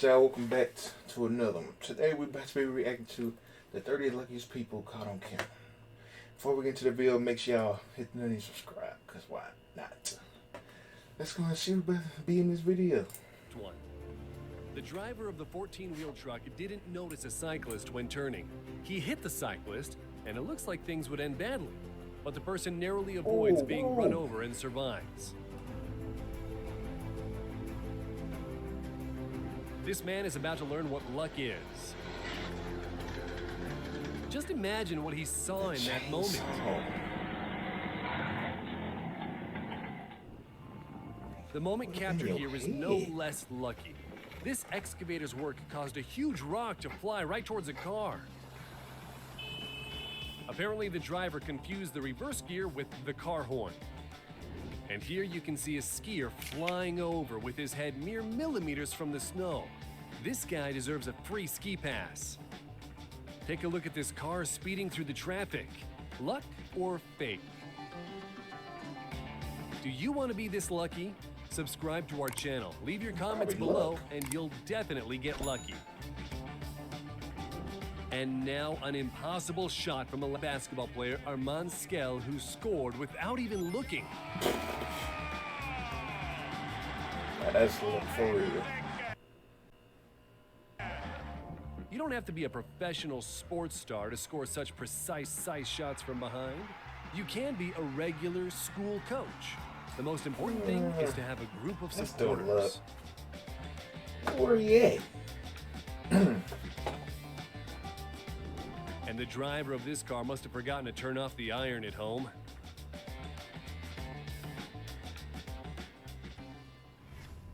Alright y'all, welcome back to another one. Today we're about to be reacting to the 30 luckiest people caught on camera. Before we get into the video, make sure y'all hit the button and subscribe, because why not? Let's go and see who's about to be in this video. One. The driver of the 14-wheel truck didn't notice a cyclist when turning. He hit the cyclist, and it looks like things would end badly. But the person narrowly avoids being run over and survives. This man is about to learn what luck is. Just imagine what he saw in that moment. The moment captured here is no less lucky. This excavator's work caused a huge rock to fly right towards a car. Apparently, the driver confused the reverse gear with the car horn. And here you can see a skier flying over with his head mere millimeters from the snow. This guy deserves a free ski pass. Take a look at this car speeding through the traffic. Luck or fate? Do you want to be this lucky? Subscribe to our channel, leave your comments below, and you'll definitely get lucky. And now an impossible shot from a basketball player, Armand Skell, who scored without even looking. That's look for real. You don't have to be a professional sports star to score such precise shots from behind. You can be a regular school coach. The most important thing is to have a group of supporters. Where are you at? And the driver of this car must have forgotten to turn off the iron at home.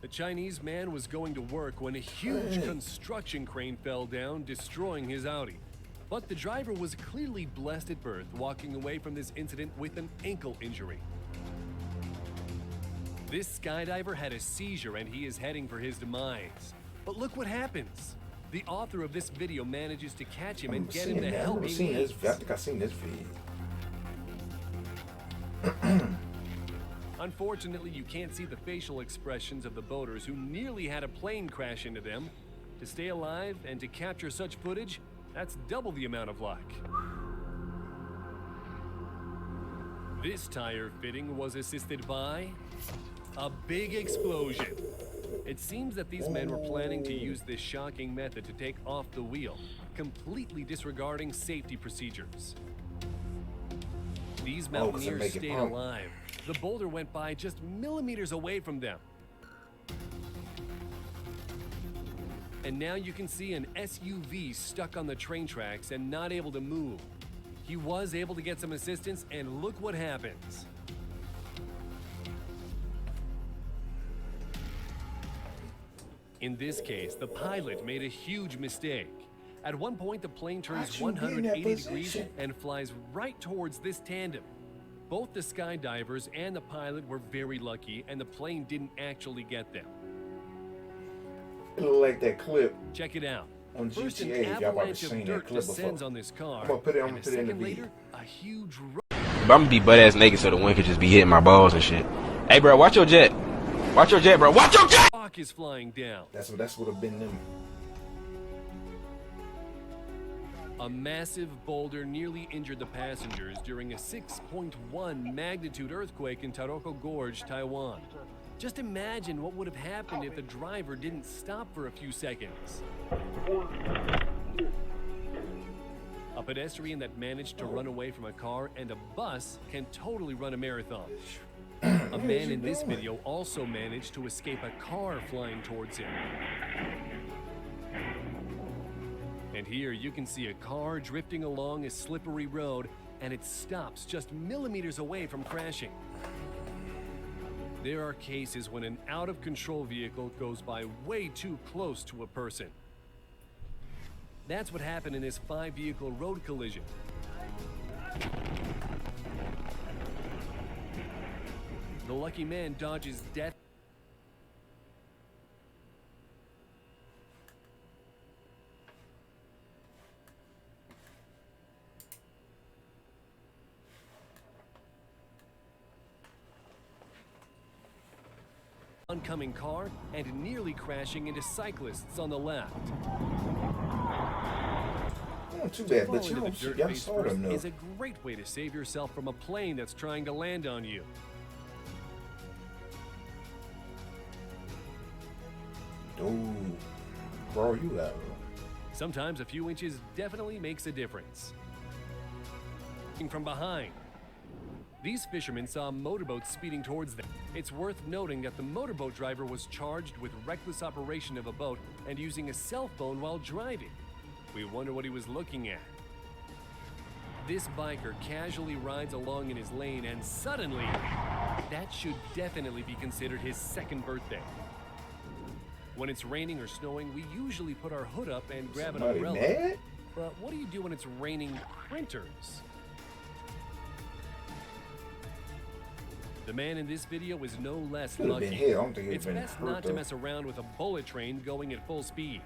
The Chinese man was going to work when a huge construction crane fell down, destroying his Audi. But the driver was clearly blessed at birth, walking away from this incident with an ankle injury. This skydiver had a seizure and he is heading for his demise. But look what happens. The author of this video manages to catch him and get him the help he needs. I think I've seen this video. Unfortunately, you can't see the facial expressions of the boaters who nearly had a plane crash into them. To stay alive and to capture such footage, that's double the amount of luck. This tire fitting was assisted by a big explosion. It seems that these men were planning to use this shocking method to take off the wheel, completely disregarding safety procedures. These mountaineers stayed alive. The boulder went by just millimeters away from them. And now you can see an SUV stuck on the train tracks and not able to move. He was able to get some assistance, and look what happens. In this case, the pilot made a huge mistake. At one point, the plane turns 180 degrees and flies right towards this tandem. Both the skydivers and the pilot were very lucky, and the plane didn't actually get them. It looked like that clip. Check it out. On First, GTA, an y'all probably avalanche seen of that dirt clip descends before. on this car, I'm gonna put it in the second video. later, a huge I'm gonna be butt ass naked so the wind could just be hitting my balls and shit. Hey, bro, watch your jet. Watch your jet, bro. Watch your jet! rock is flying down. That would have been them. A massive boulder nearly injured the passengers during a 6.1 magnitude earthquake in Taroko Gorge, Taiwan. Just imagine what would have happened if the driver didn't stop for a few seconds. A pedestrian that managed to run away from a car and a bus can totally run a marathon. A man in this video also managed to escape a car flying towards him. And here you can see a car drifting along a slippery road, and it stops just millimeters away from crashing. There are cases when an out-of-control vehicle goes by way too close to a person. That's what happened in this 5-vehicle road collision. The lucky man dodges death. oncoming car and nearly crashing into cyclists on the left. Oh, too bad, Fall but into the dirt y'all face saw first them though. is a great way to save yourself from a plane that's trying to land on you. Dude, bro, you got it. Sometimes a few inches definitely makes a difference. From behind. These fishermen saw motorboats speeding towards them. It's worth noting that the motorboat driver was charged with reckless operation of a boat and using a cell phone while driving. We wonder what he was looking at. This biker casually rides along in his lane and suddenly, that should definitely be considered his second birthday. When it's raining or snowing, we usually put our hood up and grab an Somebody umbrella. mad? But what do you do when it's raining printers? The man in this video is no less Could've been lucky. hit. I don't think It's been best hurt, not to though. mess around with a bullet train going at full speed,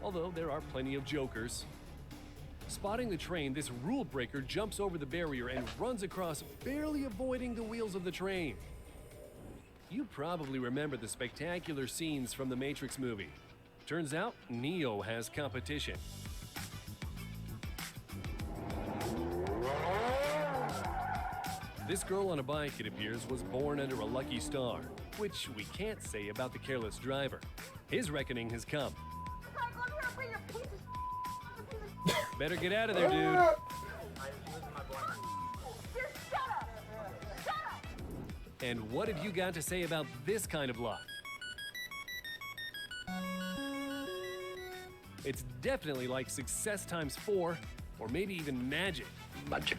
although there are plenty of jokers. Spotting the train, this rule breaker jumps over the barrier and runs across, barely avoiding the wheels of the train. You probably remember the spectacular scenes from the Matrix movie. Turns out, Neo has competition. This girl on a bike, it appears, was born under a lucky star, which we can't say about the careless driver. His reckoning has come. Better get out of there, dude. And what have you got to say about this kind of luck? It's definitely like success times 4, or maybe even magic. Magic.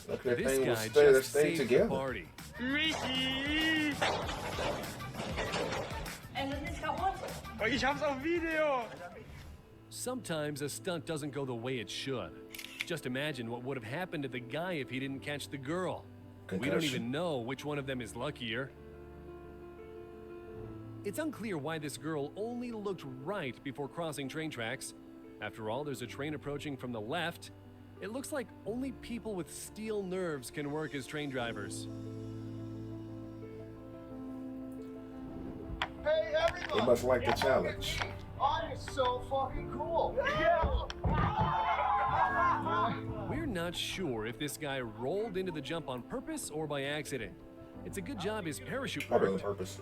Look, that This thing was guy stay just saved the together. party. Ich hab's auf Video! Sometimes a stunt doesn't go the way it should. Just imagine what would have happened to the guy if he didn't catch the girl. We don't Concussion. even know which one of them is luckier. It's unclear why this girl only looked right before crossing train tracks. After all, there's a train approaching from the left. It looks like only people with steel nerves can work as train drivers. Hey everybody! They must like the challenge. I'm so fucking cool! We're not sure if this guy rolled into the jump on purpose or by accident. It's a good job his parachute Probably on worked. purpose.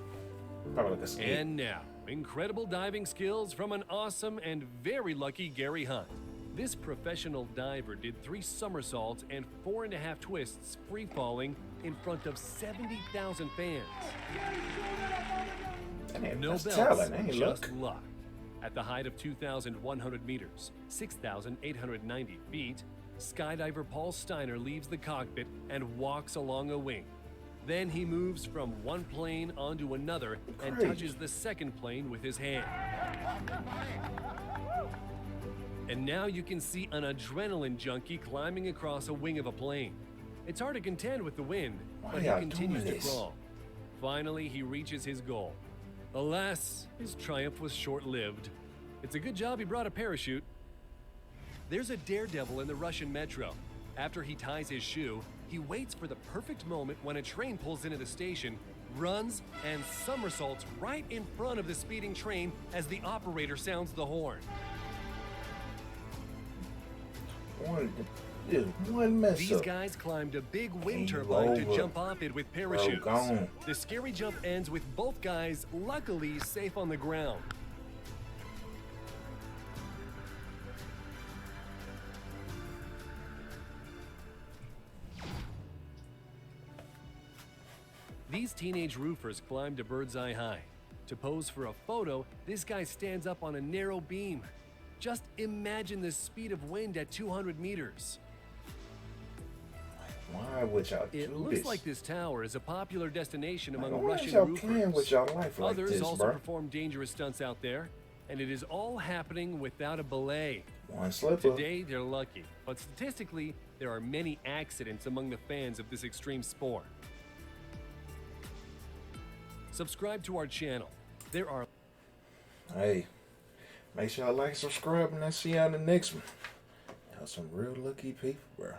Probably like a skate. And now, incredible diving skills from an awesome and very lucky Gary Hunt. This professional diver did 3 somersaults and 4.5 twists free falling in front of 70,000 fans. No That's belts, talent, ain't just luck. luck. At the height of 2,100 meters, 6,890 feet, skydiver Paul Steiner leaves the cockpit and walks along a wing. Then he moves from one plane onto another and Great. touches the second plane with his hand. And now you can see an adrenaline junkie climbing across a wing of a plane. It's hard to contend with the wind, Why but he y'all continues doing to this? crawl. Finally, he reaches his goal. Alas, his triumph was short-lived. It's a good job he brought a parachute. There's a daredevil in the Russian metro. After he ties his shoe, he waits for the perfect moment when a train pulls into the station, runs, and somersaults right in front of the speeding train as the operator sounds the horn. One mess These up. guys climbed a big wind Game turbine to over. jump off it with parachutes. gone. The scary jump ends with both guys luckily safe on the ground. These teenage roofers climbed a bird's eye high. To pose for a photo, this guy stands up on a narrow beam. Just imagine the speed of wind at 200 meters. Why would y'all do It looks this? like this tower is a popular destination among Why Russian y'all roofers. playing with y'all life like Others this, also bro? perform dangerous stunts out there, and it is all happening without a belay. One slip up. Today, they're lucky, but statistically, there are many accidents among the fans of this extreme sport. Subscribe to our channel. There are Hey, make sure y'all like and subscribe, and I'll see y'all in the next one. Y'all some real lucky people, bro.